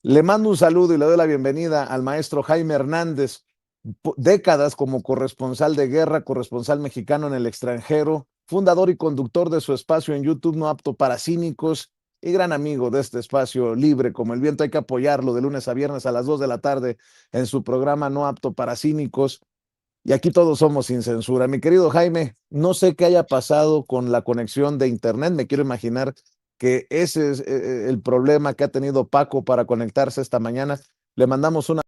Le mando un saludo y le doy la bienvenida al maestro Jaime Hernández, décadas como corresponsal de guerra, corresponsal mexicano en el extranjero, fundador y conductor de su espacio en YouTube No Apto para Cínicos y gran amigo de este espacio libre como el viento. Hay que apoyarlo de lunes a viernes a las 2 de la tarde en su programa No Apto para Cínicos. Y aquí todos somos sin censura. Mi querido Jaime, no sé qué haya pasado con la conexión de Internet. Me quiero imaginar que ese es el problema que ha tenido Paco para conectarse esta mañana. Le mandamos una...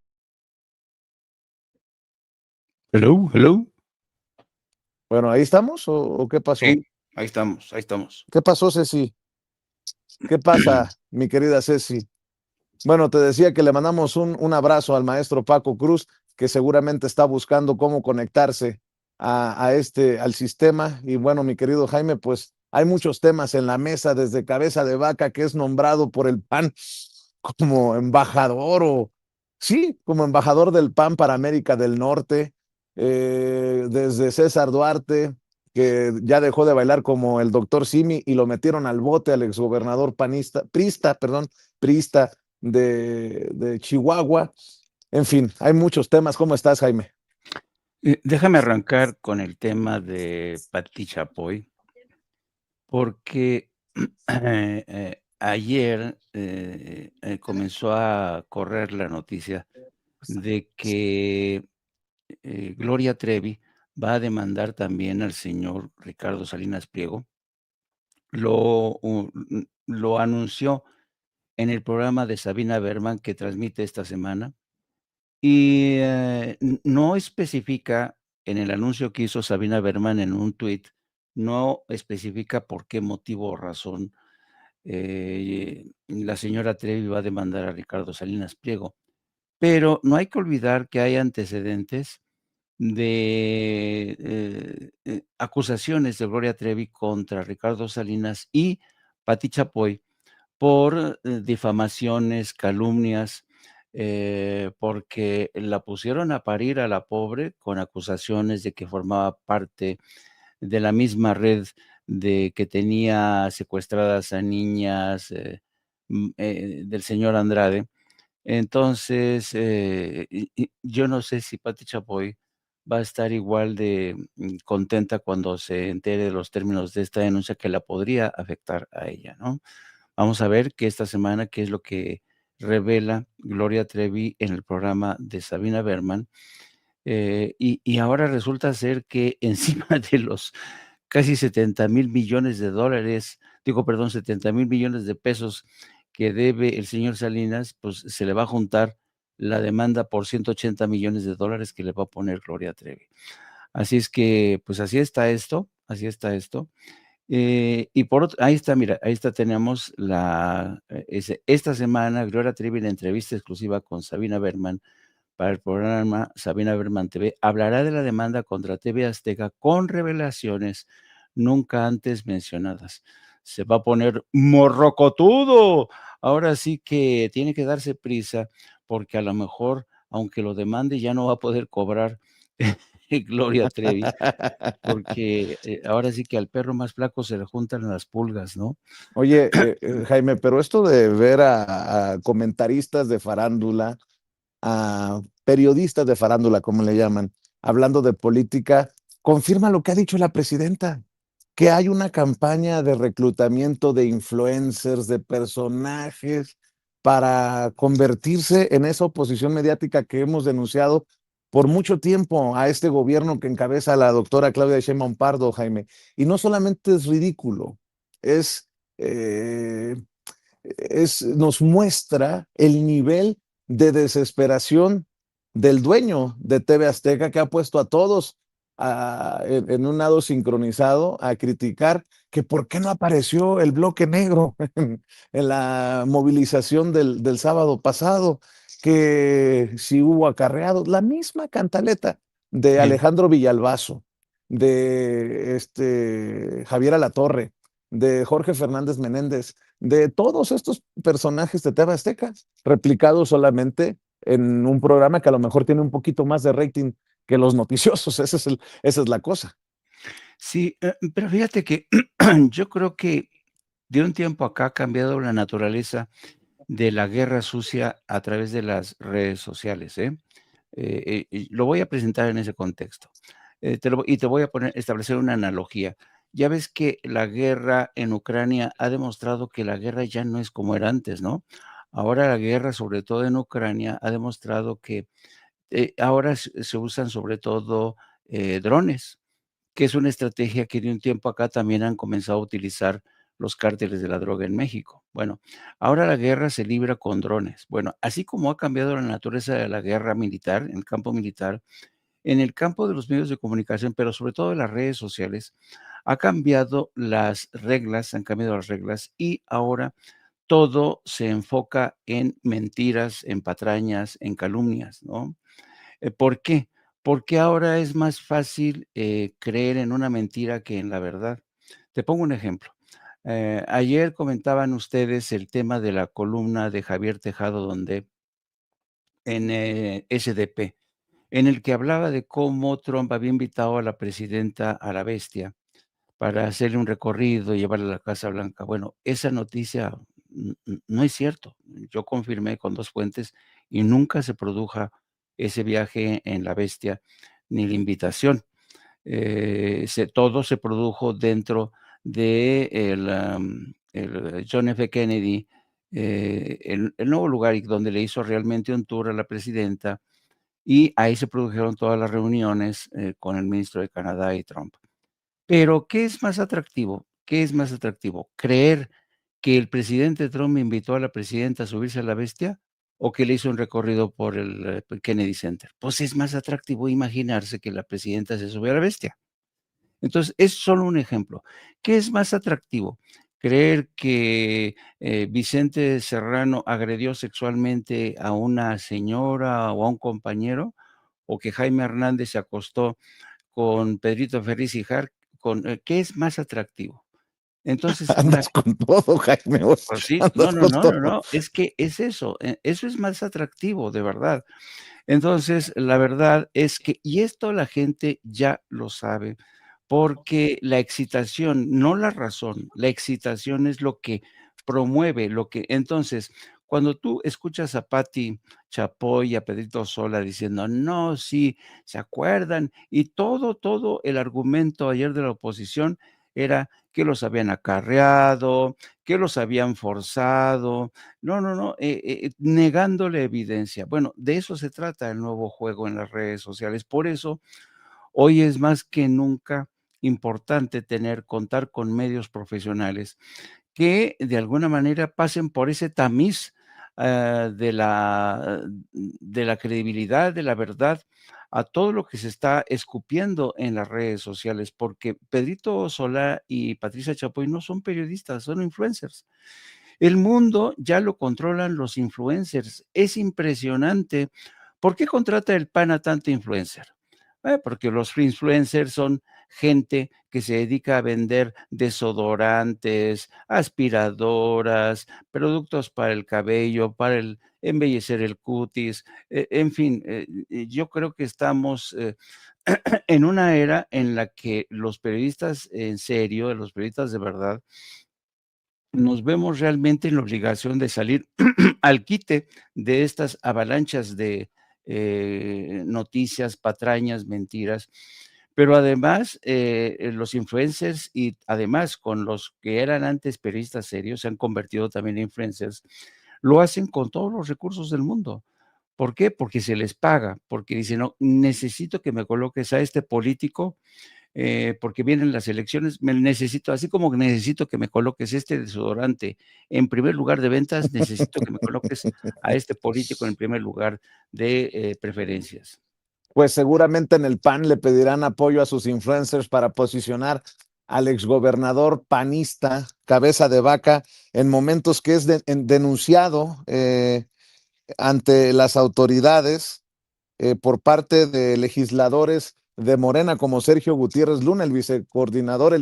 Hello, hello. Bueno, ¿ahí estamos o qué pasó? Sí, ahí estamos, ahí estamos. ¿Qué pasó, Ceci? ¿Qué pasa, mi querida Ceci? Bueno, te decía que le mandamos un abrazo al maestro Paco Cruz, que seguramente está buscando cómo conectarse al sistema. Y bueno, mi querido Jaime, pues hay muchos temas en la mesa, desde Cabeza de Vaca, que es nombrado por el PAN como embajador sí, como embajador del PAN para América del Norte, desde César Duarte, que ya dejó de bailar como el doctor Simi y lo metieron al bote al exgobernador priista de Chihuahua. En fin, hay muchos temas. ¿Cómo estás, Jaime? Déjame arrancar con el tema de Pati Chapoy, porque ayer comenzó a correr la noticia de que Gloria Trevi va a demandar también al señor Ricardo Salinas Pliego. Lo anunció en el programa de Sabina Berman que transmite esta semana. Y no especifica en el anuncio que hizo Sabina Berman en un tuit, no especifica por qué motivo o razón la señora Trevi va a demandar a Ricardo Salinas Pliego. Pero no hay que olvidar que hay antecedentes de acusaciones de Gloria Trevi contra Ricardo Salinas y Pati Chapoy por difamaciones, calumnias, porque la pusieron a parir a la pobre con acusaciones de que formaba parte de la misma red de que tenía secuestradas a niñas del señor Andrade. Entonces, yo no sé si Pati Chapoy va a estar igual de contenta cuando se entere de los términos de esta denuncia que la podría afectar a ella, ¿no? Vamos a ver que esta semana qué es lo que revela Gloria Trevi en el programa de Sabina Berman. Y ahora resulta ser que encima de los casi 70,000 millones de dólares, digo, perdón, 70,000 millones de pesos que debe el señor Salinas, pues se le va a juntar la demanda por 180 millones de dólares que le va a poner Gloria Trevi. Así es que, pues así está esto, así está esto. Y por otro, ahí está, mira, ahí está, tenemos esta semana, Gloria Trevi, la entrevista exclusiva con Sabina Berman para el programa Sabina Berman TV, hablará de la demanda contra TV Azteca con revelaciones nunca antes mencionadas. Se va a poner morrocotudo. Ahora sí que tiene que darse prisa porque a lo mejor, aunque lo demande, ya no va a poder cobrar Gloria Trevi, porque ahora sí que al perro más flaco se le juntan las pulgas, ¿no? Oye, Jaime, pero esto de ver a comentaristas de farándula, a periodistas de farándula, como le llaman, hablando de política, confirma lo que ha dicho la presidenta, que hay una campaña de reclutamiento de influencers, de personajes, para convertirse en esa oposición mediática que hemos denunciado por mucho tiempo a este gobierno que encabeza la doctora Claudia Sheinbaum Pardo, Jaime. Y no solamente es ridículo, es, eh, nos muestra el nivel de desesperación del dueño de TV Azteca, que ha puesto a todos en un lado sincronizado a criticar que por qué no apareció el bloque negro en la movilización del sábado pasado, que si hubo acarreados, la misma cantaleta de Sí. Alejandro Villalbazo, de Javier Alatorre, de Jorge Fernández Menéndez, de todos estos personajes de TV Azteca, replicados solamente en un programa que a lo mejor tiene un poquito más de rating que los noticiosos. Esa es la cosa. Sí, pero fíjate que yo creo que de un tiempo acá ha cambiado la naturaleza de la guerra sucia a través de las redes sociales, ¿eh? Y lo voy a presentar en ese contexto. Te voy a establecer una analogía. Ya ves que la guerra en Ucrania ha demostrado que la guerra ya no es como era antes, ¿no? Ahora la guerra, sobre todo en Ucrania, ha demostrado que ahora se usan sobre todo drones, que es una estrategia que de un tiempo acá también han comenzado a utilizar los cárteles de la droga en México. Bueno, ahora la guerra se libra con drones. Bueno, así como ha cambiado la naturaleza de la guerra militar, en el campo militar, en el campo de los medios de comunicación, pero sobre todo de las redes sociales, ha cambiado las reglas, han cambiado las reglas y ahora todo se enfoca en mentiras, en patrañas, en calumnias, ¿no? ¿Por qué? Porque ahora es más fácil, creer en una mentira que en la verdad. Te pongo un ejemplo. Ayer comentaban ustedes el tema de la columna de Javier Tejado donde en, SDP, en el que hablaba de cómo Trump había invitado a la presidenta a la bestia para hacerle un recorrido y llevarla a la Casa Blanca. Bueno, esa noticia no es cierto. Yo confirmé con 2 fuentes y nunca se produjo ese viaje en la Bestia, ni la invitación. Todo se produjo dentro de el John F. Kennedy, el nuevo lugar y donde le hizo realmente un tour a la presidenta, y ahí se produjeron todas las reuniones, con el ministro de Canadá y Trump. Pero, ¿qué es más atractivo? ¿Qué es más atractivo? ¿Creer que el presidente Trump invitó a la presidenta a subirse a la bestia o que le hizo un recorrido por el, Kennedy Center? Pues es más atractivo imaginarse que la presidenta se subió a la bestia. Entonces, es solo un ejemplo. ¿Qué es más atractivo? ¿Creer que, Vicente Serrano agredió sexualmente a una señora o a un compañero? ¿O que Jaime Hernández se acostó con Pedrito Ferriz y Hark, ¿qué es más atractivo? Entonces, la Andas con todo, Jaime, pues sí, no, andas no, con no, no, todo. no, es que es eso, eso es más atractivo, de verdad. Entonces, la verdad es que y esto la gente ya lo sabe, porque la excitación, no la razón, la excitación es lo que promueve, lo que entonces, cuando tú escuchas a Patti Chapoy y a Pedrito Sola diciendo: "No, sí, ¿se acuerdan?", y todo el argumento ayer de la oposición era que los habían acarreado, que los habían forzado, no, no, no, negándole evidencia. Bueno, de eso se trata el nuevo juego en las redes sociales. Por eso, hoy es más que nunca importante contar con medios profesionales que de alguna manera pasen por ese tamiz, de la credibilidad, de la verdad, a todo lo que se está escupiendo en las redes sociales, porque Pedrito Solá y Patricia Chapoy no son periodistas, son influencers. El mundo ya lo controlan los influencers. Es impresionante. ¿Por qué contrata el PAN a tanto influencer? Porque los influencers son gente que se dedica a vender desodorantes, aspiradoras, productos para el cabello, para embellecer el cutis, en fin, yo creo que estamos en una era en la que los periodistas en serio, los periodistas de verdad, nos vemos realmente en la obligación de salir al quite de estas avalanchas de noticias, patrañas, mentiras. Pero además, los influencers y además con los que eran antes periodistas serios, se han convertido también en influencers, lo hacen con todos los recursos del mundo. ¿Por qué? Porque se les paga, porque dicen, no, necesito que me coloques a este político porque vienen las elecciones, me necesito, así como que necesito que me coloques este desodorante en primer lugar de ventas, necesito que me coloques a este político en primer lugar de preferencias. Pues seguramente en el PAN le pedirán apoyo a sus influencers para posicionar al exgobernador panista, cabeza de vaca, en momentos que es denunciado ante las autoridades por parte de legisladores de Morena como Sergio Gutiérrez Luna, el vicecoordinador,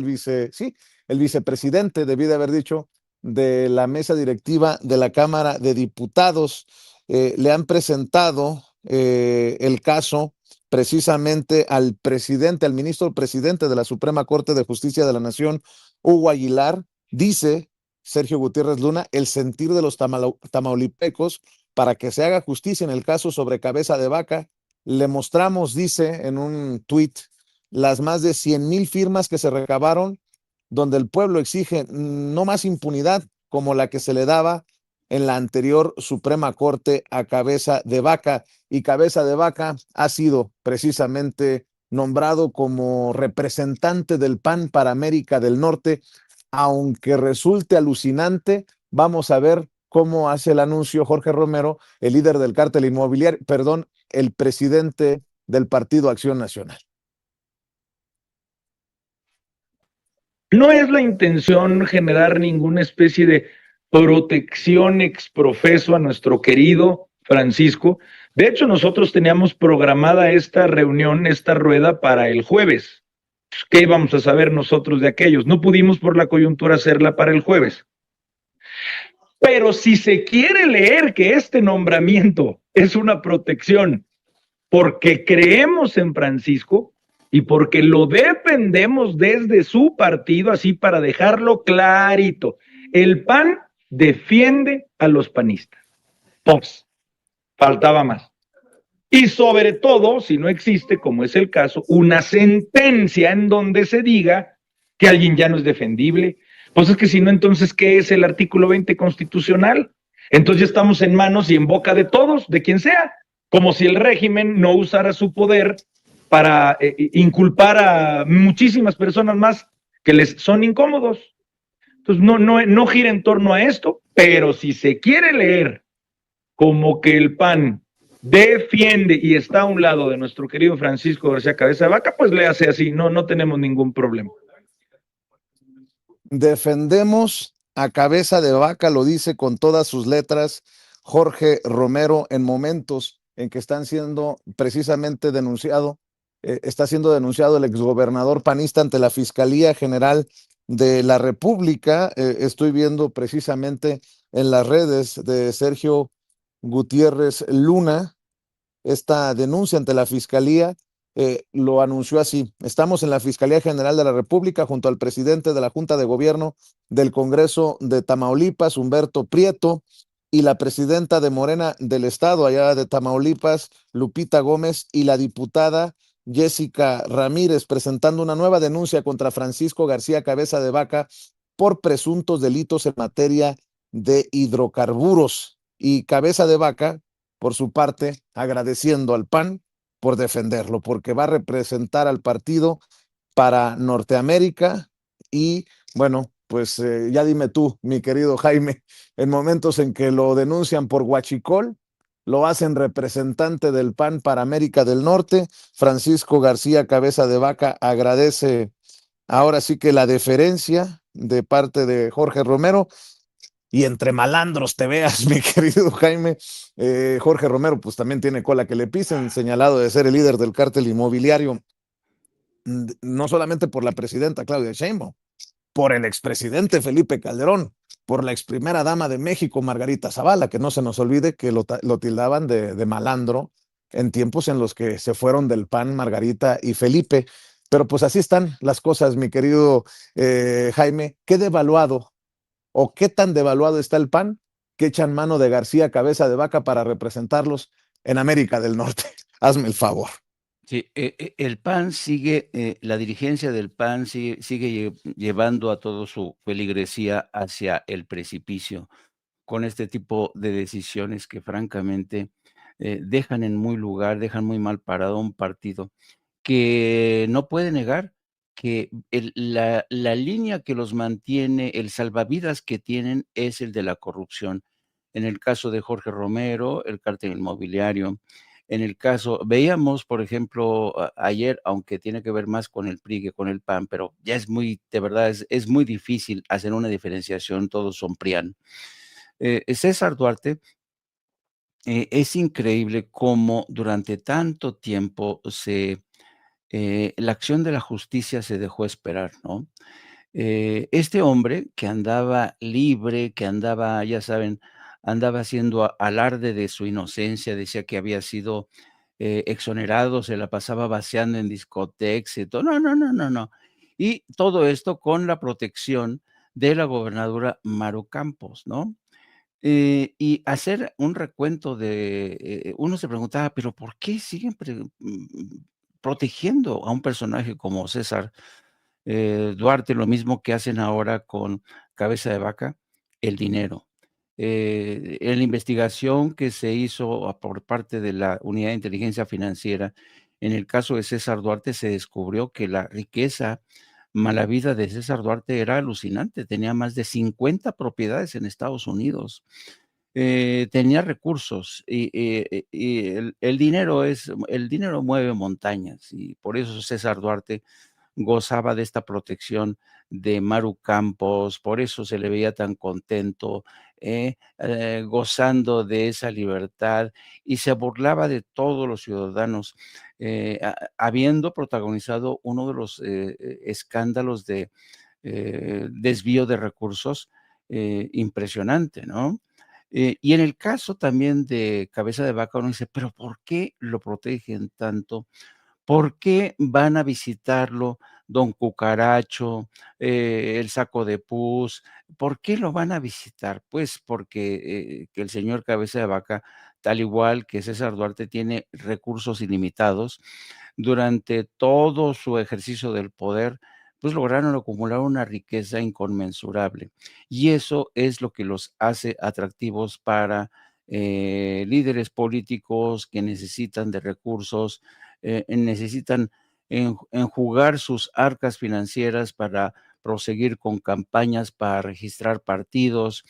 sí, el vicepresidente, debí de haber dicho, de la mesa directiva de la Cámara de Diputados. Le han presentado el caso precisamente al presidente, al ministro presidente de la Suprema Corte de Justicia de la Nación, Hugo Aguilar. Dice Sergio Gutiérrez Luna, el sentir de los tamaulipecos para que se haga justicia en el caso sobre Cabeza de Vaca. Le mostramos, dice en un tuit, las más de 100,000 firmas que se recabaron, donde el pueblo exige no más impunidad como la que se le daba en la anterior Suprema Corte a Cabeza de Vaca. Y Cabeza de Vaca ha sido precisamente nombrado como representante del PAN para América del Norte. Aunque resulte alucinante, vamos a ver cómo hace el anuncio Jorge Romero, el líder del cártel inmobiliario, perdón, el presidente del Partido Acción Nacional. No es la intención generar ninguna especie de protección exprofeso a nuestro querido Francisco. De hecho, nosotros teníamos programada esta reunión, esta rueda para el jueves. ¿Qué íbamos a saber nosotros de aquellos? No pudimos por la coyuntura hacerla para el jueves. Pero si se quiere leer que este nombramiento es una protección porque creemos en Francisco y porque lo defendemos desde su partido, así para dejarlo clarito, el PAN defiende a los panistas. Pues, faltaba más. Y sobre todo, si no existe, como es el caso, una sentencia en donde se diga que alguien ya no es defendible. Pues es que si no, entonces, ¿qué es el artículo 20 constitucional? Entonces ya estamos en manos y en boca de todos, de quien sea, como si el régimen no usara su poder para inculpar a muchísimas personas más que les son incómodos. Entonces no gira en torno a esto, pero si se quiere leer como que el PAN defiende y está a un lado de nuestro querido Francisco García Cabeza de Vaca, pues le hace así, no tenemos ningún problema. Defendemos a Cabeza de Vaca, lo dice con todas sus letras Jorge Romero, en momentos en que están siendo precisamente denunciado, está siendo denunciado el exgobernador panista ante la Fiscalía General de la República. Estoy viendo precisamente en las redes de Sergio Gutiérrez Luna esta denuncia ante la Fiscalía. Lo anunció así: estamos en la Fiscalía General de la República junto al presidente de la Junta de Gobierno del Congreso de Tamaulipas, Humberto Prieto, y la presidenta de Morena del Estado allá de Tamaulipas, Lupita Gómez, y la diputada Jessica Ramírez, presentando una nueva denuncia contra Francisco García Cabeza de Vaca por presuntos delitos en materia de hidrocarburos. Y Cabeza de Vaca, por su parte, agradeciendo al PAN por defenderlo, porque va a representar al partido para Norteamérica. Y bueno, pues ya dime tú, mi querido Jaime, en momentos en que lo denuncian por huachicol, lo hacen representante del PAN para América del Norte. Francisco García Cabeza de Vaca agradece ahora sí que la deferencia de parte de Jorge Romero. Y entre malandros te veas, mi querido Jaime, Jorge Romero pues también tiene cola que le pisen, señalado de ser el líder del cártel inmobiliario, no solamente por la presidenta Claudia Sheinbaum, por el expresidente Felipe Calderón, por la ex primera dama de México, Margarita Zavala, que no se nos olvide que lo tildaban de malandro en tiempos en los que se fueron del PAN Margarita y Felipe. Pero pues así están las cosas, mi querido Jaime. Qué devaluado o qué tan devaluado está el PAN que echan mano de García Cabeza de Vaca para representarlos en América del Norte. Hazme el favor. Sí, el PAN sigue, la dirigencia del PAN sigue llevando a todo su feligresía hacia el precipicio con este tipo de decisiones que francamente dejan en dejan muy mal parado a un partido que no puede negar que la línea que los mantiene, el salvavidas que tienen es el de la corrupción. En el caso de Jorge Romero, el cártel inmobiliario. En el caso, veíamos, por ejemplo, ayer, aunque tiene que ver más con el PRI que con el PAN, pero ya es muy, de verdad, es muy difícil hacer una diferenciación, todos son PRIAN. César Duarte, es increíble cómo durante tanto tiempo la acción de la justicia se dejó esperar, ¿no? Este hombre que andaba libre, que andaba, ya saben, andaba haciendo alarde de su inocencia, decía que había sido exonerado, se la pasaba vaciando en discotecas y todo. No, no, no, no, no. Y todo esto con la protección de la gobernadora Maru Campos, ¿no? Y hacer un recuento de, uno se preguntaba, pero ¿por qué siguen protegiendo a un personaje como César Duarte? Lo mismo que hacen ahora con Cabeza de Vaca, el dinero. En la investigación que se hizo por parte de la Unidad de Inteligencia Financiera, en el caso de César Duarte se descubrió que la riqueza mala vida de César Duarte era alucinante, tenía más de 50 propiedades en Estados Unidos. Tenía recursos y el dinero mueve montañas, y por eso César Duarte gozaba de esta protección de Maru Campos, por eso se le veía tan contento, gozando de esa libertad, y se burlaba de todos los ciudadanos, habiendo protagonizado uno de los escándalos de desvío de recursos impresionante, ¿no? Y en el caso también de Cabeza de Vaca, uno dice, pero ¿por qué lo protegen tanto? ¿Por qué van a visitarlo Don Cucaracho, el Saco de Pus? ¿Por qué lo van a visitar? Pues porque, que el señor Cabeza de Vaca, tal igual que César Duarte, tiene recursos ilimitados. Durante todo su ejercicio del poder, pues lograron acumular una riqueza inconmensurable. Y eso es lo que los hace atractivos para, líderes políticos que necesitan de recursos, necesitan enjugar sus arcas financieras para proseguir con campañas, para registrar partidos,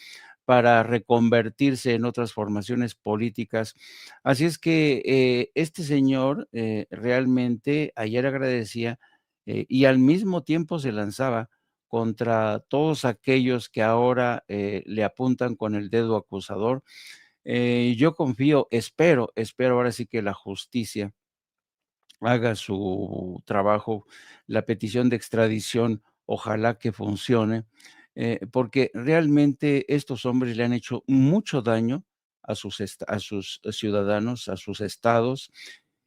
para reconvertirse en otras formaciones políticas. Así es que este señor realmente ayer agradecía y al mismo tiempo se lanzaba contra todos aquellos que ahora le apuntan con el dedo acusador. Yo confío, espero ahora sí que la justicia haga su trabajo, la petición de extradición, ojalá que funcione, porque realmente estos hombres le han hecho mucho daño a sus ciudadanos, a sus estados,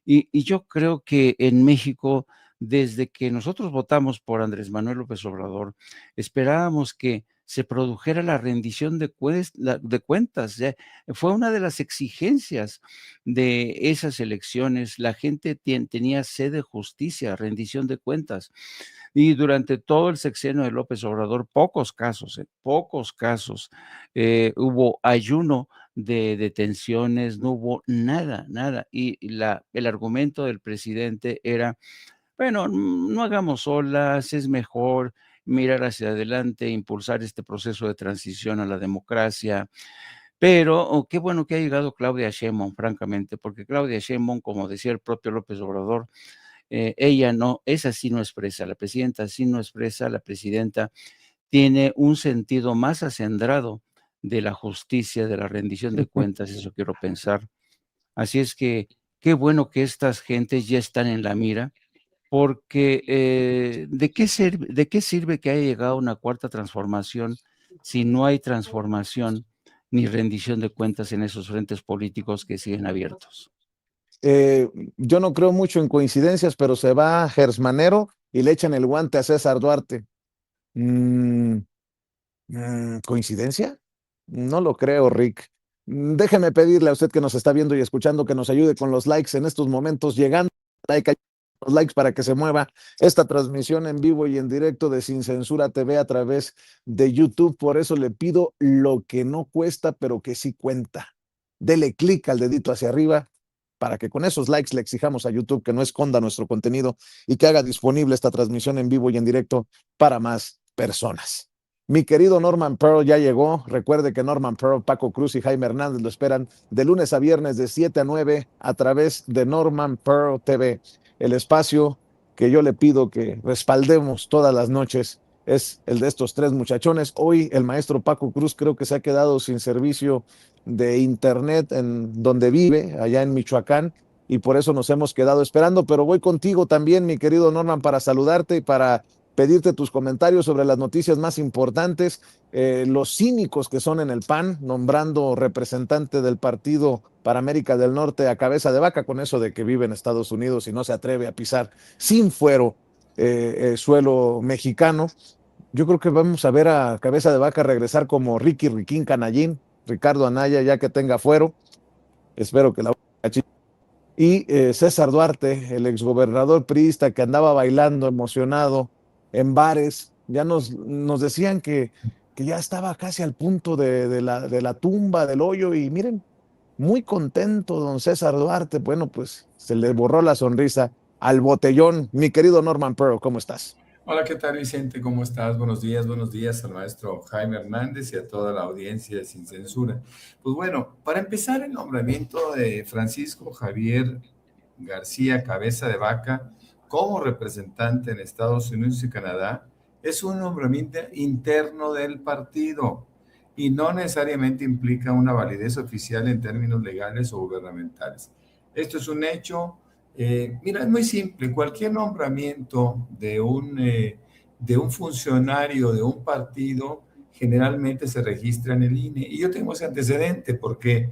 y yo creo que en México, desde que nosotros votamos por Andrés Manuel López Obrador, esperábamos que se produjera la rendición de cuentas. Fue una de las exigencias de esas elecciones. La gente tenía sed de justicia, rendición de cuentas. Y durante todo el sexenio de López Obrador, pocos casos, hubo ayuno de detenciones, no hubo nada, nada. Y el argumento del presidente era, bueno, no hagamos olas, es mejor mirar hacia adelante, impulsar este proceso de transición a la democracia. Pero qué bueno que ha llegado Claudia Sheinbaum, francamente, porque Claudia Sheinbaum, como decía el propio López Obrador, ella no, esa sí no expresa, la presidenta sí no expresa, la presidenta tiene un sentido más acendrado de la justicia, de la rendición de cuentas, eso quiero pensar. Así es que qué bueno que estas gentes ya están en la mira, porque de qué sirve que haya llegado una cuarta transformación si no hay transformación ni rendición de cuentas en esos frentes políticos que siguen abiertos? Eh, yo no creo mucho en coincidencias, pero se va Gersmanero y le echan el guante a César Duarte. Mm, ¿Coincidencia? No lo creo, Rick. Déjeme pedirle a usted que nos está viendo y escuchando que nos ayude con los likes en estos momentos, llegando a los likes para que se mueva esta transmisión en vivo y en directo de Sin Censura TV a través de YouTube. Por eso le pido lo que no cuesta, pero que sí cuenta. Dele clic al dedito hacia arriba para que con esos likes le exijamos a YouTube que no esconda nuestro contenido y que haga disponible esta transmisión en vivo y en directo para más personas. Mi querido Norman Pearl ya llegó. Recuerde que Norman Pearl, Paco Cruz y Jaime Hernández lo esperan de lunes a viernes de 7 a 9 a través de Norman Pearl TV. El espacio que yo le pido que respaldemos todas las noches es el de estos tres muchachones. Hoy el maestro Paco Cruz creo que se ha quedado sin servicio de internet en donde vive, allá en Michoacán, y por eso nos hemos quedado esperando, pero voy contigo también, mi querido Norman, para saludarte y para pedirte tus comentarios sobre las noticias más importantes, los cínicos que son en el PAN, nombrando representante del partido para América del Norte a Cabeza de Vaca, con eso de que vive en Estados Unidos y no se atreve a pisar sin fuero suelo mexicano. Yo creo que vamos a ver a Cabeza de Vaca regresar como Riquín Canallín, Ricardo Anaya, ya que tenga fuero. Espero que la... Y César Duarte, el exgobernador priista que andaba bailando emocionado en bares, ya nos decían que ya estaba casi al punto de la tumba, del hoyo, y miren, muy contento don César Duarte. Bueno, pues se le borró la sonrisa al botellón. Mi querido Norman Pearl, ¿cómo estás? Hola, ¿qué tal, Vicente? ¿Cómo estás? Buenos días al maestro Jaime Hernández y a toda la audiencia Sin Censura. Pues bueno, para empezar, el nombramiento de Francisco Javier García Cabeza de Vaca como representante en Estados Unidos y Canadá es un nombramiento interno del partido y no necesariamente implica una validez oficial en términos legales o gubernamentales. Esto es un hecho. Mira, es muy simple. Cualquier nombramiento de un funcionario de un partido generalmente se registra en el INE. Y yo tengo ese antecedente porque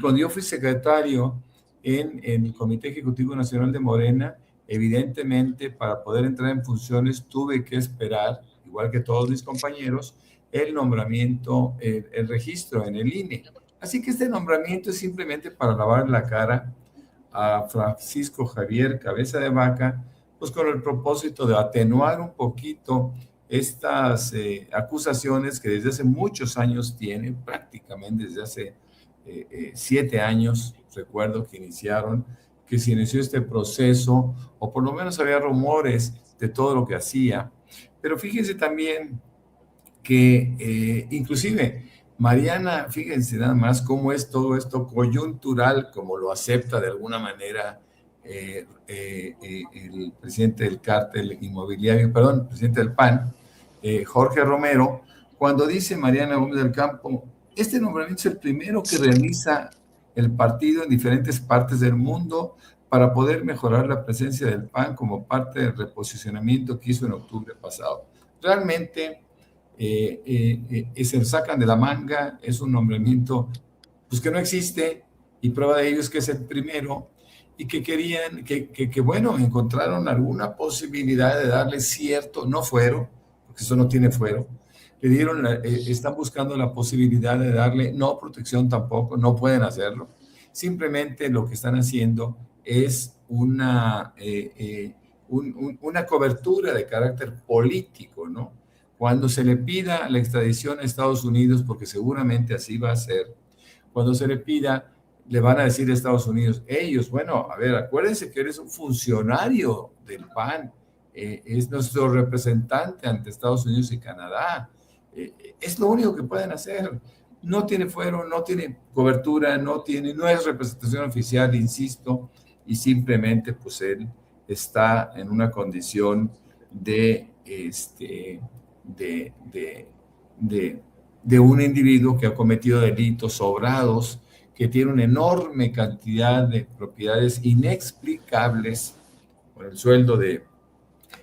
cuando yo fui secretario en el Comité Ejecutivo Nacional de Morena, evidentemente para poder entrar en funciones tuve que esperar, igual que todos mis compañeros, el nombramiento, el registro en el INE. Así que este nombramiento es simplemente para lavar la cara a Francisco Javier Cabeza de Vaca, pues con el propósito de atenuar un poquito estas acusaciones que desde hace muchos años tiene, prácticamente desde hace 7 años, recuerdo que se inició este proceso, o por lo menos había rumores de todo lo que hacía. Pero fíjense también que inclusive Mariana, fíjense nada más cómo es todo esto coyuntural, como lo acepta de alguna manera el presidente del cártel inmobiliario, perdón, presidente del PAN, Jorge Romero, cuando dice Mariana Gómez del Campo, este nombramiento es el primero que realiza el partido en diferentes partes del mundo para poder mejorar la presencia del PAN como parte del reposicionamiento que hizo en octubre pasado. Realmente se lo sacan de la manga, es un nombramiento pues que no existe y prueba de ello es que es el primero y que querían, bueno, encontraron alguna posibilidad de darle cierto, no fuero, porque eso no tiene fuero, le dieron, están buscando la posibilidad de darle, no protección tampoco, no pueden hacerlo, simplemente lo que están haciendo es una cobertura de carácter político, ¿no? Cuando se le pida la extradición a Estados Unidos, porque seguramente así va a ser, cuando se le pida, le van a decir a Estados Unidos, ellos, bueno, a ver, acuérdense que eres un funcionario del PAN, es nuestro representante ante Estados Unidos y Canadá, es lo único que pueden hacer. No tiene fuero, no tiene cobertura, no es representación oficial, insisto, y simplemente pues él está en una condición de un individuo que ha cometido delitos sobrados, que tiene una enorme cantidad de propiedades inexplicables, con el sueldo de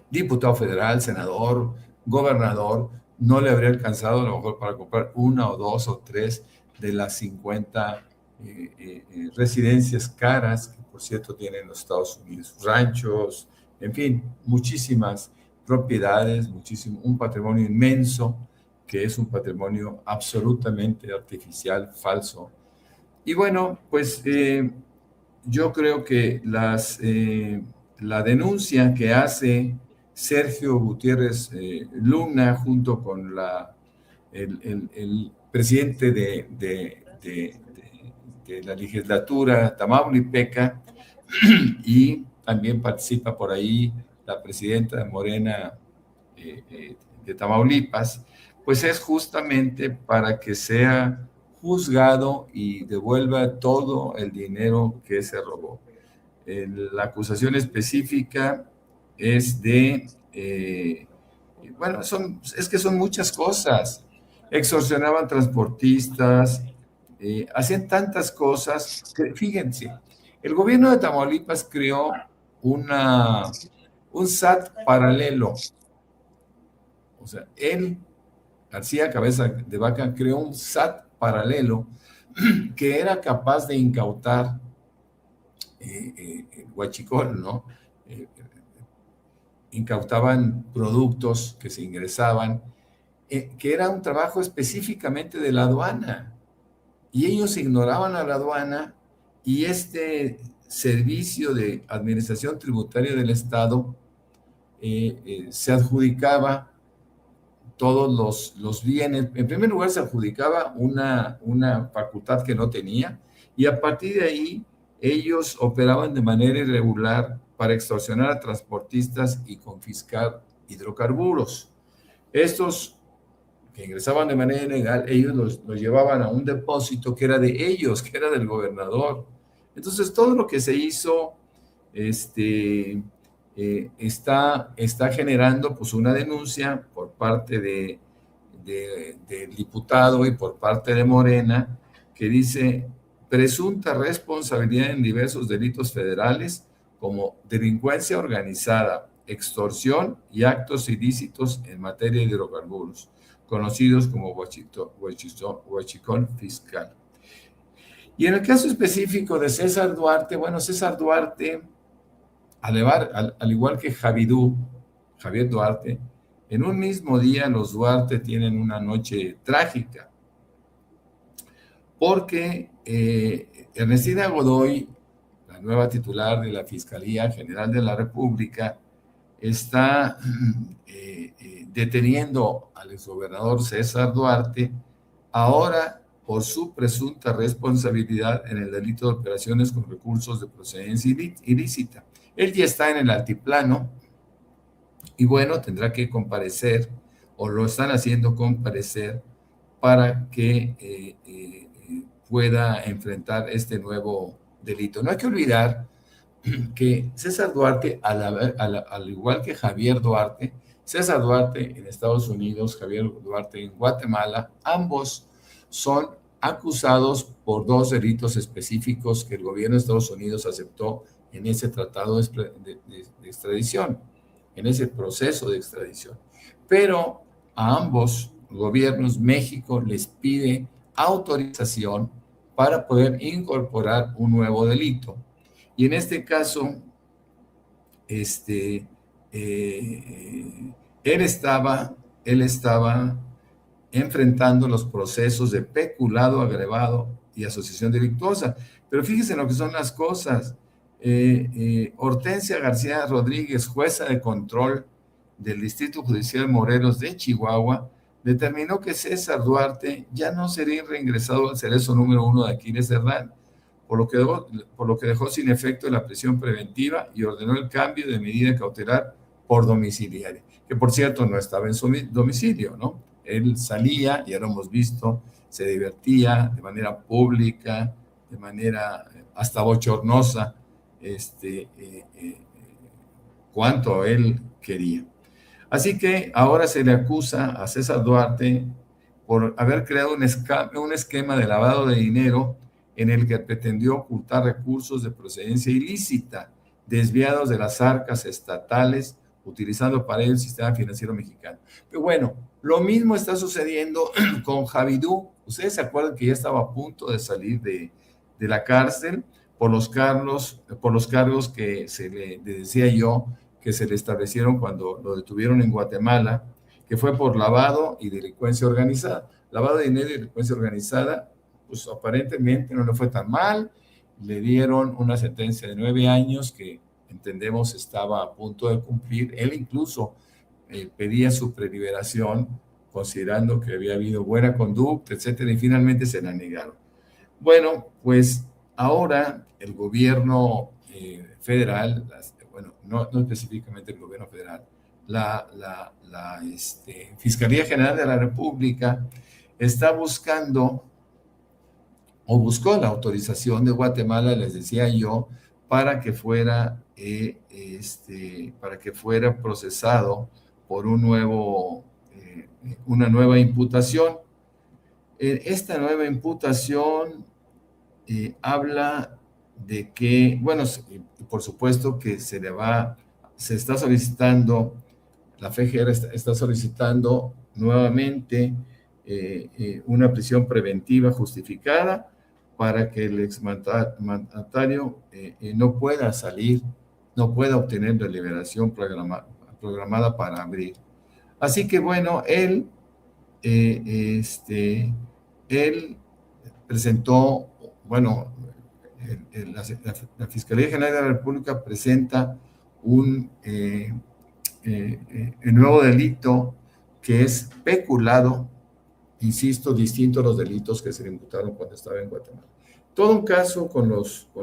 diputado federal, senador, gobernador, no le habría alcanzado a lo mejor para comprar una o dos o tres de las 50 residencias caras que por cierto tienen los Estados Unidos, ranchos, en fin, muchísimas propiedades, un patrimonio inmenso, que es un patrimonio absolutamente artificial, falso. Y bueno, pues yo creo que la denuncia que hace Sergio Gutiérrez Luna junto con el presidente de la legislatura Tamaulipeca y también participa por ahí la presidenta de Morena de Tamaulipas, pues es justamente para que sea juzgado y devuelva todo el dinero que se robó. La acusación específica es bueno, es que son muchas cosas. Extorsionaban transportistas, hacían tantas cosas. Fíjense, el gobierno de Tamaulipas creó un SAT paralelo. O sea, él, García Cabeza de Vaca, creó un SAT paralelo que era capaz de incautar el huachicol, ¿no? incautaban productos que se ingresaban, que era un trabajo específicamente de la aduana. Y ellos ignoraban a la aduana y este servicio de administración tributaria del Estado se adjudicaba todos los bienes. En primer lugar, se adjudicaba una facultad que no tenía y a partir de ahí ellos operaban de manera irregular para extorsionar a transportistas y confiscar hidrocarburos. Estos que ingresaban de manera ilegal, ellos los llevaban a un depósito que era de ellos, que era del gobernador. Entonces, todo lo que se hizo está generando pues una denuncia por parte del diputado y por parte de Morena, que dice presunta responsabilidad en diversos delitos federales como delincuencia organizada, extorsión y actos ilícitos en materia de hidrocarburos, conocidos como huachicol fiscal. Y en el caso específico de César Duarte, bueno, César Duarte, al igual que Javier Duarte, en un mismo día los Duarte tienen una noche trágica, porque Ernestina Godoy, la nueva titular de la Fiscalía General de la República, está deteniendo al exgobernador César Duarte, ahora por su presunta responsabilidad en el delito de operaciones con recursos de procedencia ilícita. Él ya está en el altiplano y bueno, tendrá que comparecer, o lo están haciendo comparecer, para que pueda enfrentar este nuevo delito. No hay que olvidar que César Duarte, al igual que Javier Duarte, César Duarte en Estados Unidos, Javier Duarte en Guatemala, ambos son acusados por dos delitos específicos que el gobierno de Estados Unidos aceptó en ese tratado de extradición, en ese proceso de extradición. Pero a ambos gobiernos, México les pide autorización para poder incorporar un nuevo delito. Y en este caso, él estaba enfrentando los procesos de peculado agravado y asociación delictuosa. Pero fíjense en lo que son las cosas. Hortensia García Rodríguez, jueza de control del Distrito Judicial Morelos de Chihuahua, determinó que César Duarte ya no sería reingresado al cerezo número 1 de Aquiles Cerdán, por lo que dejó sin efecto la prisión preventiva y ordenó el cambio de medida cautelar por domiciliaria, que por cierto no estaba en su domicilio, ¿no? Él salía, ya lo hemos visto, se divertía de manera pública, de manera hasta bochornosa, cuanto él quería. Así que ahora se le acusa a César Duarte por haber creado un esquema de lavado de dinero en el que pretendió ocultar recursos de procedencia ilícita desviados de las arcas estatales, utilizando para ello el sistema financiero mexicano. Pero bueno, lo mismo está sucediendo con Javidú. Ustedes se acuerdan que ya estaba a punto de salir de la cárcel por los cargos que le decía yo, que se le establecieron cuando lo detuvieron en Guatemala, que fue por lavado y delincuencia organizada. Lavado de dinero y delincuencia organizada, pues aparentemente no le fue tan mal, le dieron una sentencia de 9 años que entendemos estaba a punto de cumplir. Él incluso pedía su preliberación, considerando que había habido buena conducta, etcétera, y finalmente se la negaron. Bueno, pues ahora el gobierno federal, no específicamente el gobierno federal, la Fiscalía General de la República está buscando o buscó la autorización de Guatemala, les decía yo, para que fuera procesado por una nueva imputación. Esta nueva imputación habla de que, bueno, por supuesto que se está solicitando, la FGR está solicitando nuevamente una prisión preventiva justificada para que el exmandatario no pueda salir, no pueda obtener la liberación programada para abril. Así que bueno, él presentó, bueno, la Fiscalía General de la República presenta el nuevo delito que es peculado, insisto, distinto a los delitos que se le imputaron cuando estaba en Guatemala. Todo un caso con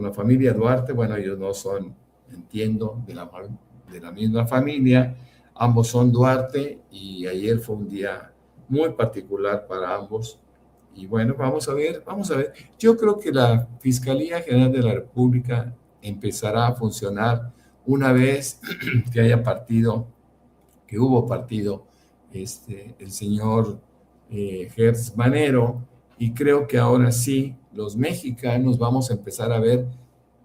la familia Duarte. Bueno, ellos no son, entiendo, de la misma familia, ambos son Duarte, y ayer fue un día muy particular para ambos. Y bueno, vamos a ver. Yo creo que la Fiscalía General de la República empezará a funcionar una vez que hubo partido, el señor Gertz Manero, y creo que ahora sí, los mexicanos vamos a empezar a ver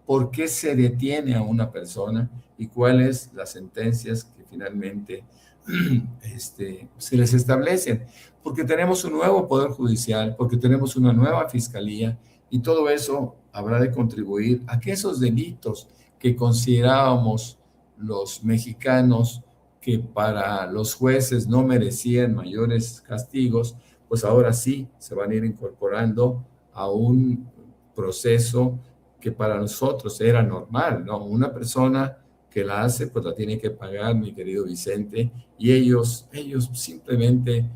por qué se detiene a una persona y cuáles las sentencias que finalmente se les establecen, porque tenemos un nuevo Poder Judicial, porque tenemos una nueva Fiscalía, y todo eso habrá de contribuir a que esos delitos que considerábamos los mexicanos que para los jueces no merecían mayores castigos, pues ahora sí se van a ir incorporando a un proceso que para nosotros era normal, ¿no? Una persona que la hace, pues la tiene que pagar, mi querido Vicente, y ellos simplemente,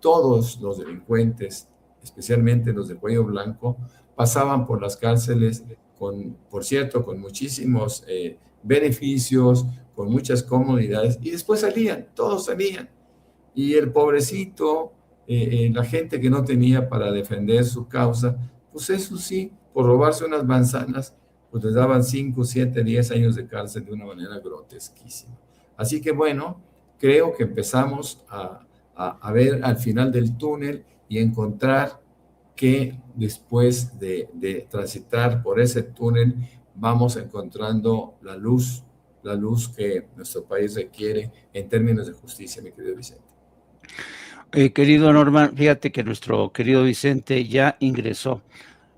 todos los delincuentes, especialmente los de cuello blanco, pasaban por las cárceles por cierto, con muchísimos beneficios, con muchas comodidades, y después todos salían. Y el pobrecito, la gente que no tenía para defender su causa, pues eso sí, por robarse unas manzanas, pues les daban 5, 7, 10 años de cárcel de una manera grotesquísima. Así que bueno, creo que empezamos a ver al final del túnel y encontrar que después de transitar por ese túnel vamos encontrando la luz que nuestro país requiere en términos de justicia, mi querido Vicente. Querido Norman, fíjate que nuestro querido Vicente ya ingresó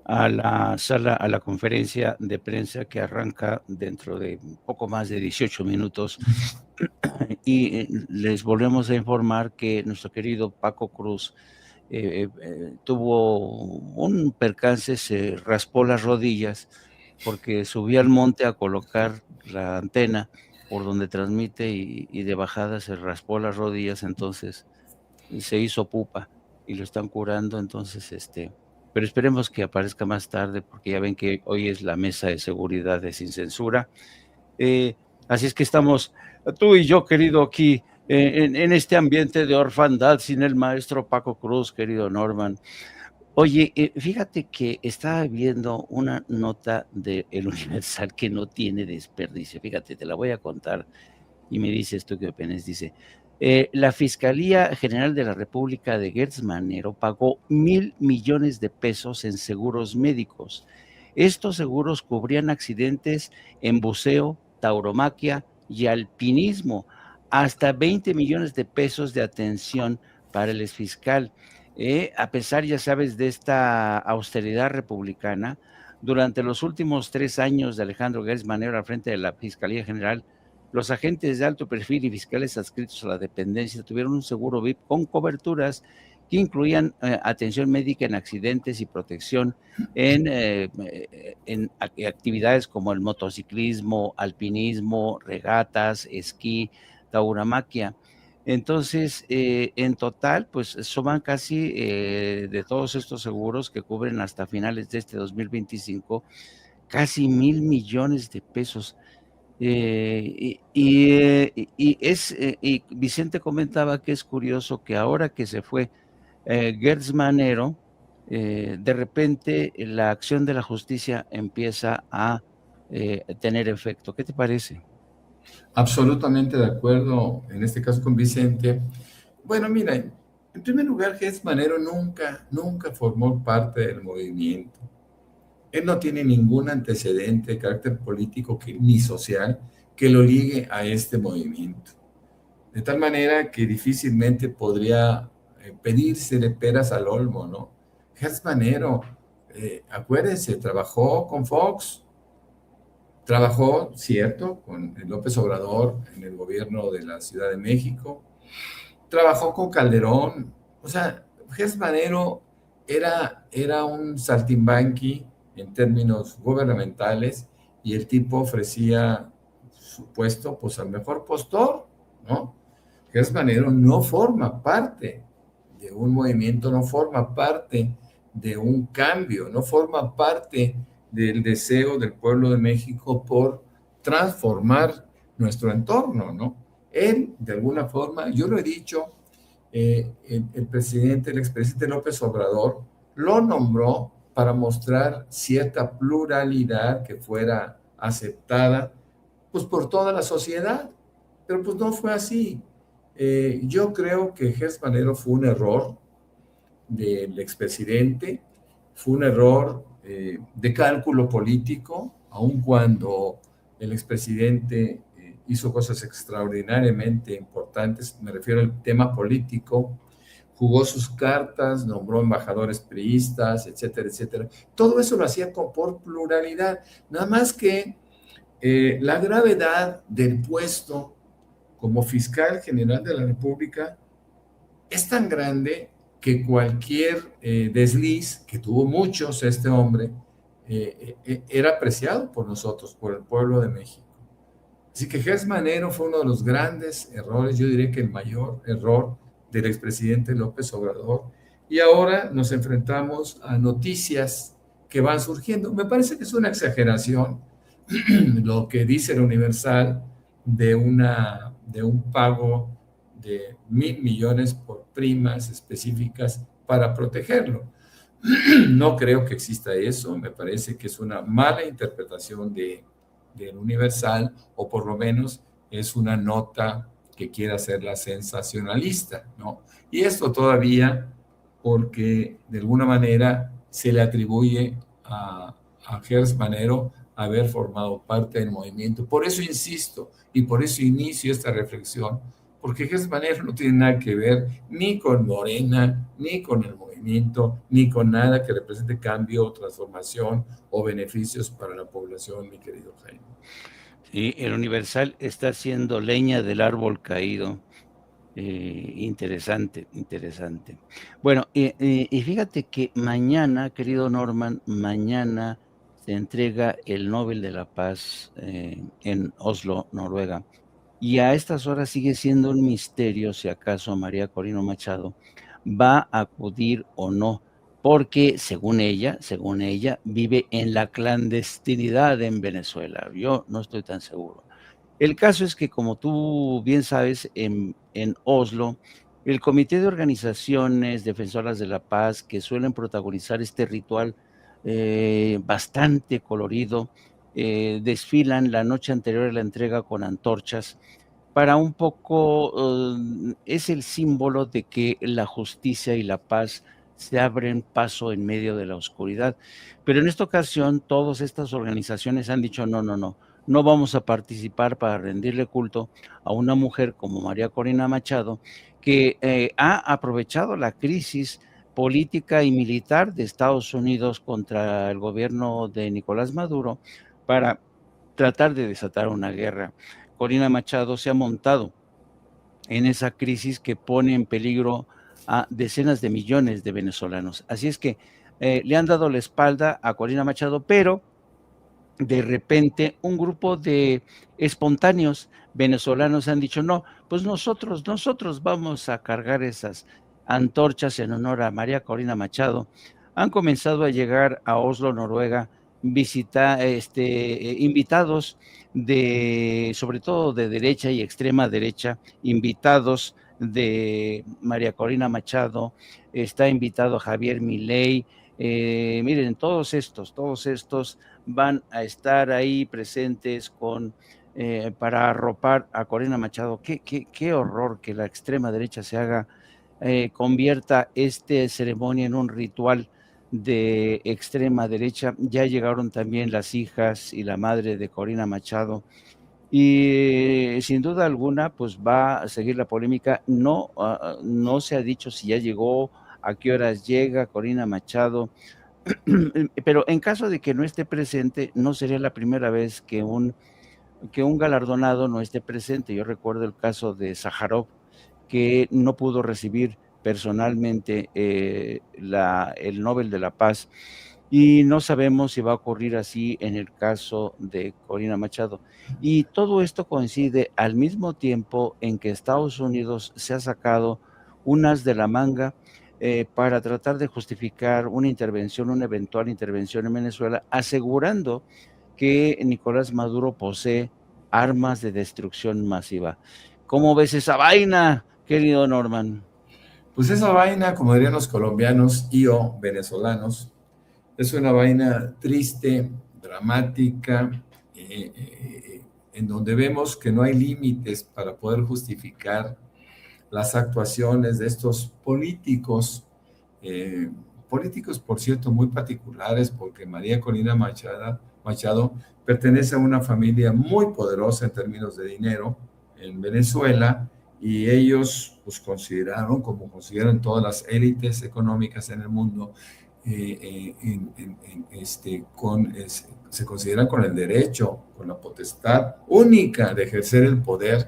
a la sala, a la conferencia de prensa que arranca dentro de un poco más de 18 minutos. Y les volvemos a informar que nuestro querido Paco Cruz tuvo un percance, se raspó las rodillas porque subía al monte a colocar la antena por donde transmite y de bajada se raspó las rodillas, entonces se hizo pupa y lo están curando, entonces pero esperemos que aparezca más tarde porque ya ven que hoy es la mesa de seguridad de Sin Censura. Así es que estamos tú y yo, querido, aquí en este ambiente de orfandad sin el maestro Paco Cruz, querido Norman. Oye, fíjate que estaba viendo una nota de El Universal que no tiene desperdicio. Fíjate, te la voy a contar y me dices tú qué opinas. Dice, la Fiscalía General de la República de Gertz Manero pagó 1,000 millones de pesos en seguros médicos. Estos seguros cubrían accidentes en buceo, tauromaquia y alpinismo, hasta 20 millones de pesos de atención para el exfiscal. A pesar, ya sabes, de esta austeridad republicana, durante los últimos 3 años de Alejandro Gertz Manero al frente de la Fiscalía General, los agentes de alto perfil y fiscales adscritos a la dependencia tuvieron un seguro VIP con coberturas que incluían atención médica en accidentes y protección en actividades como el motociclismo, alpinismo, regatas, esquí, tauromaquia. Entonces, en total, pues suman casi de todos estos seguros que cubren hasta finales de este 2025, casi 1,000 millones de pesos. Y Vicente comentaba que es curioso que ahora que se fue Gertz Manero, de repente la acción de la justicia empieza a tener efecto. ¿Qué te parece? Absolutamente de acuerdo, en este caso con Vicente. Bueno, mira, en primer lugar, Gertz Manero nunca formó parte del movimiento. Él no tiene ningún antecedente de carácter político ni social que lo ligue a este movimiento. De tal manera que difícilmente podría pedírsele peras al olmo, ¿no? Gertz Manero, acuérdense, trabajó con Fox, Trabajó, cierto, con López Obrador en el gobierno de la Ciudad de México, trabajó con Calderón, o sea, Gers Manero era un saltimbanqui en términos gubernamentales y el tipo ofrecía su puesto pues al mejor postor, ¿no? Gers Manero no forma parte de un movimiento, no forma parte de un cambio, no forma parte del deseo del pueblo de México por transformar nuestro entorno, ¿no? Él, de alguna forma, yo lo he dicho, el expresidente López Obrador lo nombró para mostrar cierta pluralidad que fuera aceptada pues por toda la sociedad, pero pues no fue así. Yo creo que Gers Manero fue un error del expresidente, fue un error de cálculo político, aun cuando el expresidente hizo cosas extraordinariamente importantes, me refiero al tema político, jugó sus cartas, nombró embajadores priistas, etcétera, etcétera. Todo eso lo hacía por pluralidad, nada más que la gravedad del puesto como fiscal general de la República es tan grande que cualquier desliz, que tuvo muchos este hombre, era apreciado por nosotros, por el pueblo de México. Así que Gers Manero fue uno de los grandes errores, yo diría que el mayor error del expresidente López Obrador. Y ahora nos enfrentamos a noticias que van surgiendo. Me parece que es una exageración lo que dice el Universal de un pago de 1,000 millones por primas específicas para protegerlo. No creo que exista eso, me parece que es una mala interpretación del Universal, o por lo menos es una nota que quiere hacerla sensacionalista, ¿no? Y esto todavía porque de alguna manera se le atribuye a Gers Manero haber formado parte del movimiento. Por eso insisto y por eso inicio esta reflexión, porque Gers Manero no tiene nada que ver ni con Morena, ni con el movimiento, ni con nada que represente cambio, transformación o beneficios para la población, mi querido Jaime. Sí, el Universal está haciendo leña del árbol caído. Interesante, interesante. Bueno, y fíjate que mañana, querido Norman, mañana se entrega el Nobel de la Paz en Oslo, Noruega. Y a estas horas sigue siendo un misterio si acaso María Corina Machado va a acudir o no, porque según ella, vive en la clandestinidad en Venezuela. Yo no estoy tan seguro. El caso es que, como tú bien sabes, en Oslo, el Comité de Organizaciones Defensoras de la Paz, que suelen protagonizar este ritual bastante colorido, desfilan la noche anterior a la entrega con antorchas para un poco, es el símbolo de que la justicia y la paz se abren paso en medio de la oscuridad. Pero en esta ocasión, todas estas organizaciones han dicho: no, no, no, no vamos a participar para rendirle culto a una mujer como María Corina Machado, que ha aprovechado la crisis política y militar de Estados Unidos contra el gobierno de Nicolás Maduro para tratar de desatar una guerra. Corina Machado se ha montado en esa crisis que pone en peligro a decenas de millones de venezolanos. Así es que le han dado la espalda a Corina Machado, pero de repente un grupo de espontáneos venezolanos han dicho: no, pues nosotros vamos a cargar esas antorchas en honor a María Corina Machado. Han comenzado a llegar a Oslo, Noruega, invitados sobre todo de derecha y extrema derecha, invitados de María Corina Machado, está invitado Javier Milei. Miren, todos estos van a estar ahí presentes para arropar a Corina Machado. Qué horror que la extrema derecha convierta esta ceremonia en un ritual de extrema derecha. Ya llegaron también las hijas y la madre de Corina Machado. Y sin duda alguna, pues va a seguir la polémica. No se ha dicho si ya llegó, a qué horas llega Corina Machado. Pero en caso de que no esté presente, no sería la primera vez que un galardonado no esté presente. Yo recuerdo el caso de Sájarov, que no pudo recibir personalmente el Nobel de la Paz, y no sabemos si va a ocurrir así en el caso de Corina Machado. Y todo esto coincide al mismo tiempo en que Estados Unidos se ha sacado unas de la manga para tratar de justificar una intervención, una eventual intervención en Venezuela, asegurando que Nicolás Maduro posee armas de destrucción masiva. ¿Cómo ves esa vaina, querido Norman? Pues esa vaina, como dirían los colombianos y o venezolanos, es una vaina triste, dramática, en donde vemos que no hay límites para poder justificar las actuaciones de estos políticos, políticos, por cierto, muy particulares, porque María Corina Machado pertenece a una familia muy poderosa en términos de dinero en Venezuela, y ellos pues consideraron, como consideran todas las élites económicas en el mundo, se consideran con el derecho, con la potestad única de ejercer el poder,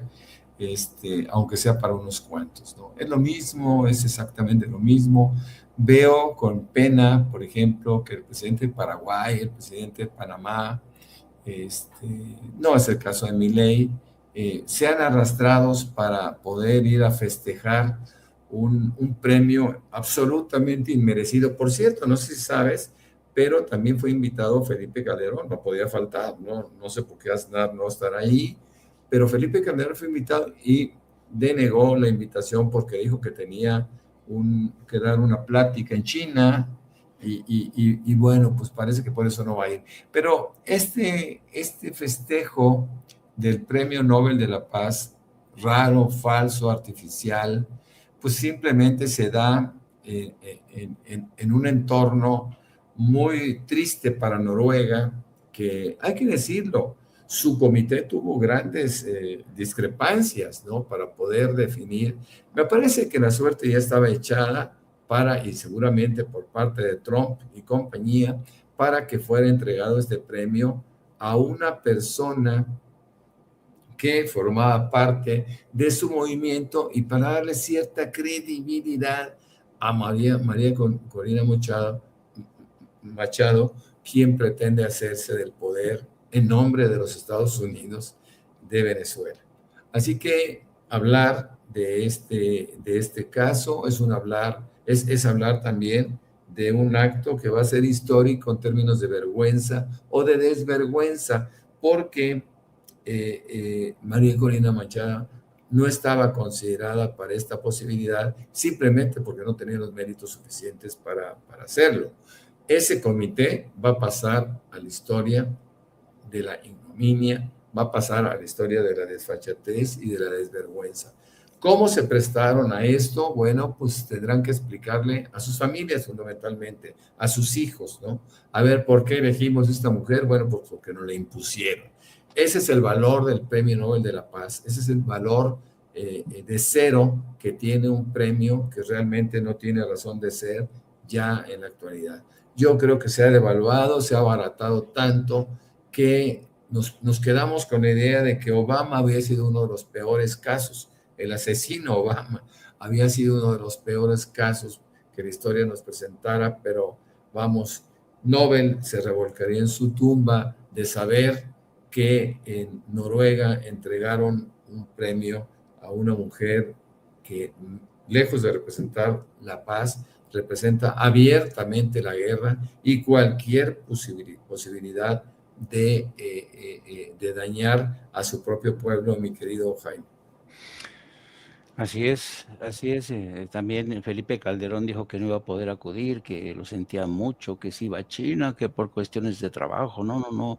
aunque sea para unos cuantos, ¿no? Es lo mismo, es exactamente lo mismo. Veo con pena, por ejemplo, que el presidente de Paraguay, el presidente de Panamá, no es el caso de Milei, sean arrastrados para poder ir a festejar un premio absolutamente inmerecido. Por cierto, no sé si sabes, pero también fue invitado Felipe Calderón, no podía faltar, no sé por qué Aznar no estar ahí, pero Felipe Calderón fue invitado y denegó la invitación porque dijo que tenía que dar una plática en China, y bueno, pues parece que por eso no va a ir. Pero este festejo del Premio Nobel de la Paz, raro, falso, artificial, pues simplemente se da en un entorno muy triste para Noruega, que hay que decirlo, su comité tuvo grandes discrepancias, ¿no? Para poder definir. Me parece que la suerte ya estaba echada y seguramente por parte de Trump y compañía, para que fuera entregado este premio a una persona que formaba parte de su movimiento, y para darle cierta credibilidad a María Corina Machado, quien pretende hacerse del poder en nombre de los Estados Unidos de Venezuela. Así que hablar de este caso es hablar también de un acto que va a ser histórico en términos de vergüenza o de desvergüenza, porque María Corina Machado no estaba considerada para esta posibilidad, simplemente porque no tenía los méritos suficientes para hacerlo. Ese comité va a pasar a la historia de la ignominia, va a pasar a la historia de la desfachatez y de la desvergüenza. ¿Cómo se prestaron a esto? Bueno, pues tendrán que explicarle a sus familias, fundamentalmente, a sus hijos, ¿no? A ver, ¿por qué elegimos esta mujer? Bueno, pues porque nos la impusieron. Ese es el valor del Premio Nobel de la Paz, ese es el valor de cero que tiene un premio que realmente no tiene razón de ser ya en la actualidad. Yo creo que se ha devaluado, se ha abaratado tanto que nos quedamos con la idea de que Obama había sido uno de los peores casos. El asesino Obama había sido uno de los peores casos que la historia nos presentara, pero vamos, Nobel se revolcaría en su tumba de saber que en Noruega entregaron un premio a una mujer que, lejos de representar la paz, representa abiertamente la guerra y cualquier posibilidad de dañar a su propio pueblo, mi querido Jaime. Así es, así es. También Felipe Calderón dijo que no iba a poder acudir, que lo sentía mucho, que se iba a China, que por cuestiones de trabajo. No.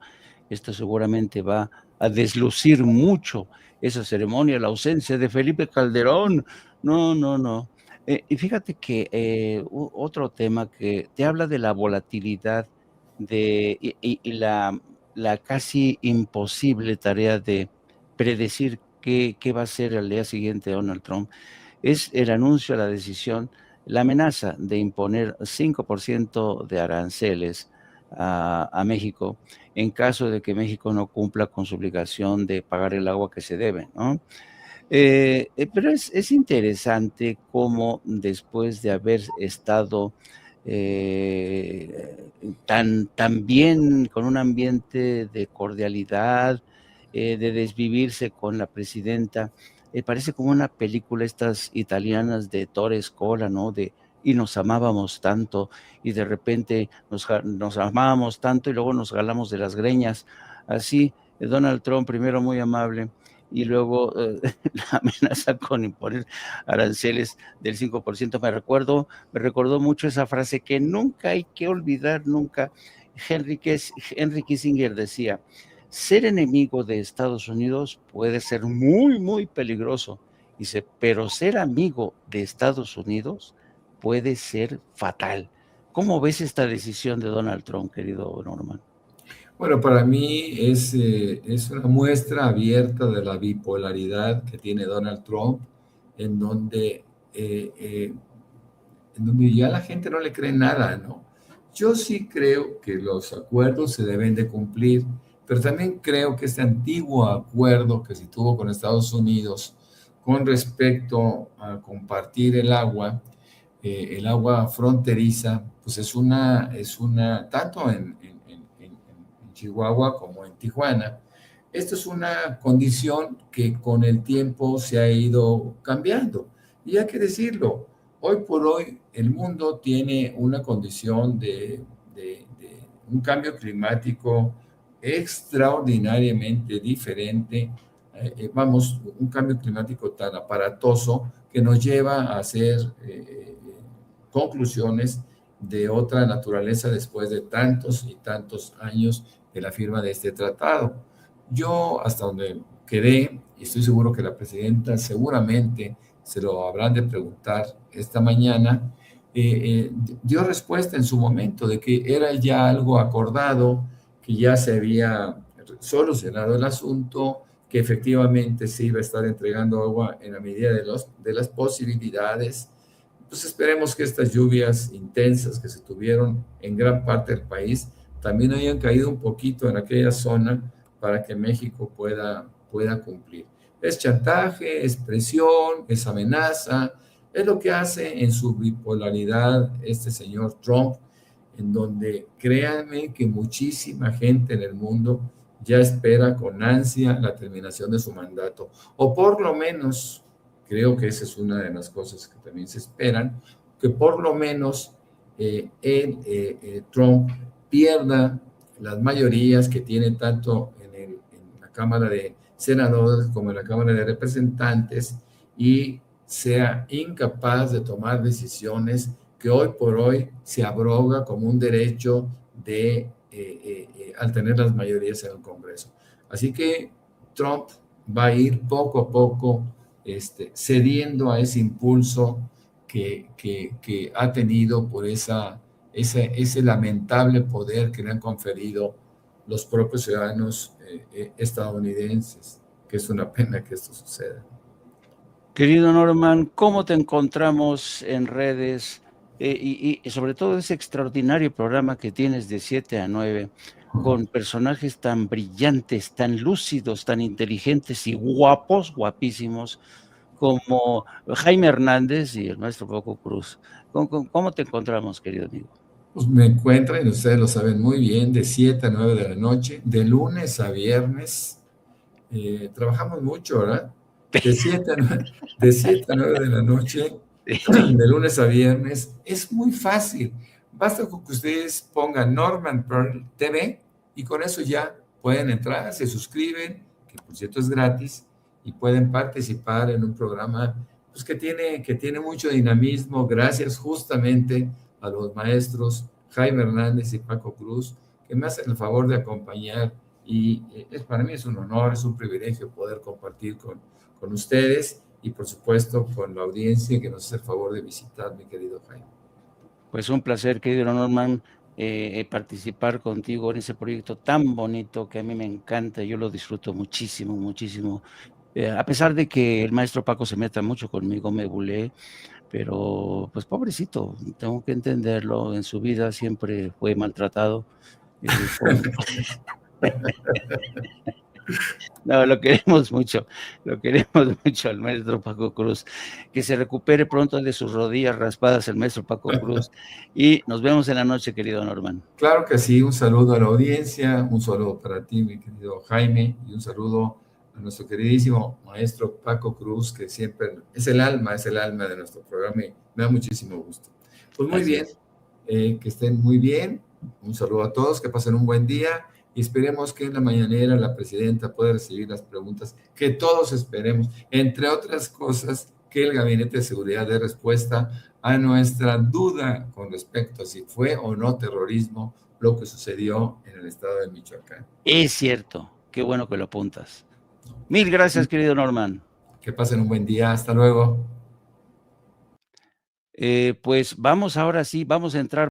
Esto seguramente va a deslucir mucho esa ceremonia, la ausencia de Felipe Calderón. No. Y fíjate que otro tema que te habla de la volatilidad y la casi imposible tarea de predecir qué va a hacer al día siguiente Donald Trump, es el anuncio a la decisión la amenaza de imponer 5% de aranceles a México en caso de que México no cumpla con su obligación de pagar el agua que se debe, ¿no? Pero es interesante cómo después de haber estado tan bien, con un ambiente de cordialidad, de desvivirse con la presidenta, parece como una película estas italianas de Ettore Scola, ¿no? Y nos amábamos tanto, y de repente nos amábamos tanto y luego nos jalamos de las greñas. Así, Donald Trump, primero muy amable, y luego la amenaza con imponer aranceles del 5%. Me recordó mucho esa frase que nunca hay que olvidar, nunca. Henry Kissinger decía, ser enemigo de Estados Unidos puede ser muy, muy peligroso. Dice, pero ser amigo de Estados Unidos puede ser fatal. ¿Cómo ves esta decisión de Donald Trump, querido Norman? Bueno, para mí es una muestra abierta de la bipolaridad que tiene Donald Trump, en donde, en donde ya la gente no le cree nada, ¿no? Yo sí creo que los acuerdos se deben de cumplir, pero también creo que este antiguo acuerdo que se tuvo con Estados Unidos con respecto a compartir el agua fronteriza, pues tanto en Chihuahua como en Tijuana, esto es una condición que con el tiempo se ha ido cambiando. Y hay que decirlo, hoy por hoy el mundo tiene una condición de un cambio climático extraordinariamente diferente. Vamos, un cambio climático tan aparatoso que nos lleva a hacer conclusiones de otra naturaleza después de tantos y tantos años de la firma de este tratado. Yo, hasta donde quedé, y estoy seguro que la presidenta seguramente se lo habrán de preguntar esta mañana, dio respuesta en su momento de que era ya algo acordado, que ya se había solucionado el asunto, que efectivamente se iba a estar entregando agua en la medida de las posibilidades. Pues esperemos que estas lluvias intensas que se tuvieron en gran parte del país también hayan caído un poquito en aquella zona para que México pueda cumplir. Es chantaje, es presión, es amenaza, es lo que hace en su bipolaridad este señor Trump, en donde créanme que muchísima gente en el mundo ya espera con ansia la terminación de su mandato, o por lo menos, creo que esa es una de las cosas que también se esperan, que por lo menos Trump pierda las mayorías que tiene tanto en la Cámara de Senadores como en la Cámara de Representantes y sea incapaz de tomar decisiones que hoy por hoy se abroga como un derecho al tener las mayorías en el Congreso. Así que Trump va a ir poco a poco cediendo a ese impulso que ha tenido por ese lamentable poder que le han conferido los propios ciudadanos estadounidenses, que es una pena que esto suceda. Querido Norman, ¿cómo te encontramos en redes? Y sobre todo ese extraordinario programa que tienes de 7 a 9, con personajes tan brillantes, tan lúcidos, tan inteligentes y guapos, guapísimos, como Jaime Hernández y el maestro Paco Cruz. ¿Cómo te encontramos, querido amigo? Pues me encuentran, y ustedes lo saben muy bien, de 7 a 9 de la noche, de lunes a viernes. Trabajamos mucho, ¿verdad? De 7 a 9 de la noche, de lunes a viernes. Es muy fácil. Basta con que ustedes pongan Norman Pearl TV y con eso ya pueden entrar, se suscriben, que por cierto es gratis, y pueden participar en un programa pues, que tiene mucho dinamismo, gracias justamente a los maestros Jaime Hernández y Paco Cruz, que me hacen el favor de acompañar y para mí es un honor, es un privilegio poder compartir con ustedes y por supuesto con la audiencia que nos hace el favor de visitar, mi querido Jaime. Pues un placer, querido Norman, participar contigo en ese proyecto tan bonito que a mí me encanta, yo lo disfruto muchísimo, muchísimo. A pesar de que el maestro Paco se meta mucho conmigo, me bulé, pero pues pobrecito, tengo que entenderlo, en su vida siempre fue maltratado. No, lo queremos mucho al maestro Paco Cruz. Que se recupere pronto de sus rodillas raspadas el maestro Paco Cruz. Y nos vemos en la noche, querido Norman. Claro que sí, un saludo a la audiencia, un saludo para ti, mi querido Jaime, y un saludo a nuestro queridísimo maestro Paco Cruz, que siempre es el alma de nuestro programa y me da muchísimo gusto. Pues muy bien, que estén muy bien, un saludo a todos, que pasen un buen día y esperemos que en la mañanera la presidenta pueda recibir las preguntas que todos esperemos, entre otras cosas, que el Gabinete de Seguridad dé respuesta a nuestra duda con respecto a si fue o no terrorismo lo que sucedió en el estado de Michoacán. Es cierto, qué bueno que lo apuntas. Mil gracias, querido Norman. Que pasen un buen día, hasta luego. Pues vamos ahora sí, vamos a entrar